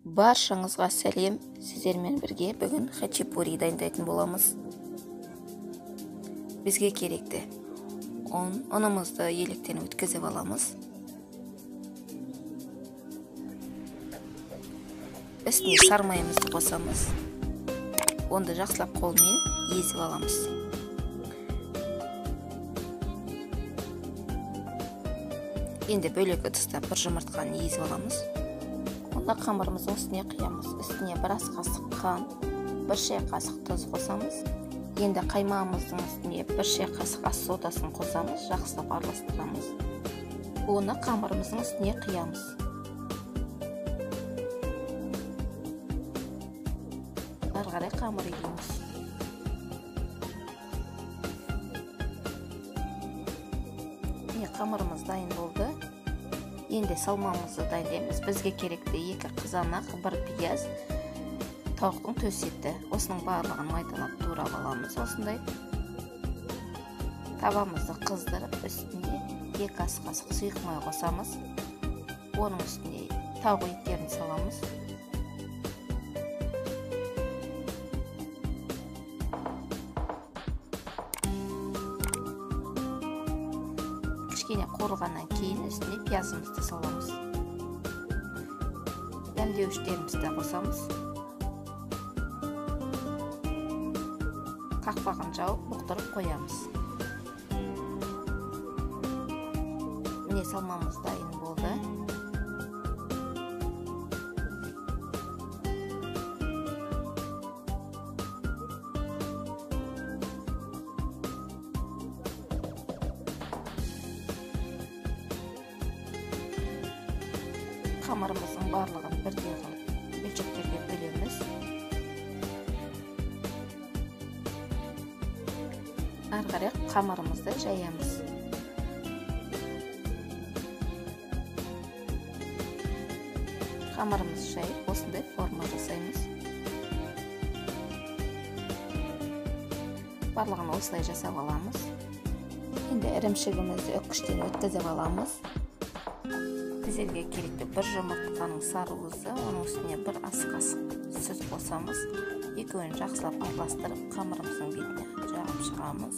Баршаңызға сәлем, сіздермен бірге бүгін хачапури дайындайтын боламыз. Бізге керекті ұнымызды електен өткізіп аламыз. Үстіне сармайымызды қосамыз. Онды жақсылап қолмен езіп аламыз. Енді бөлек ыдыста бір жұмыртқаны езіп аламыз. Онда қамырымыздың үстіне құямыз. Үстіне бір ас қасық қант, бір шай қасық тұз қосамыз. Енді қаймағымыздың үстіне бір шай қасық ас содасын қосамыз, жақсылап араластырамыз. Оны қамырымыздың үстіне құямыз. Ары қарай қамыр илейміз. Қамырымыз дайын болды. Енді салмамызды дайындаймыз. Бізге керекті 2 қызанақ, 1 пияз, тауықтың төс еті. Осының барлығын майдалап турап аламыз. Осындай табамызды қыздырып, үстіне 2 ас қасық сұйық май қосамыз. Оның үстіне тауық еттерін саламыз. Кішкене қорылғаннан кейін үстіне пиязымызды саламыз. Дәмдеуіштерімізді қосамыз. Қақпағын жауып бұқтырып қоямыз. Міне салмамыз дайын болды. Қамырымыздың барлығын бірдей қылып бөлшектерге бөлеміз. Ары қарай қамырымызды жаямыз. Қамырымызды жайып, осындай форма жасаймыз. Барлығын осылай жасап аламыз. Енді ірімшігімізді үккіштен өткізіп аламыз. Бізге керекті 1 жұмыртқаның сарыуызы, оның үстіне 1 ас қасық сүт қосамыз. Екеуін жақсылап араластырып, қамырымыздың бетіне жағып шығамыз.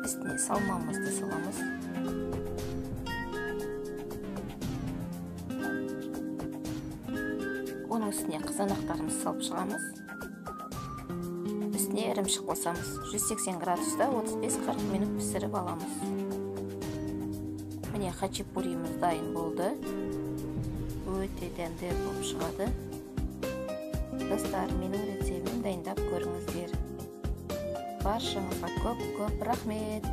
Үстіне салмамызды саламыз. Оның үстіне қызанақтарымызды салып шығамыз. Үстіне ірімшік қосамыз. 180 градуста 35-40 минут пісіріп аламыз. Міне хачапурimiz дайын болды. Өте дәмді болып шығады. Достар, менің рецептімді дайындап көріңіздер. Баршаңызға көп рахмет.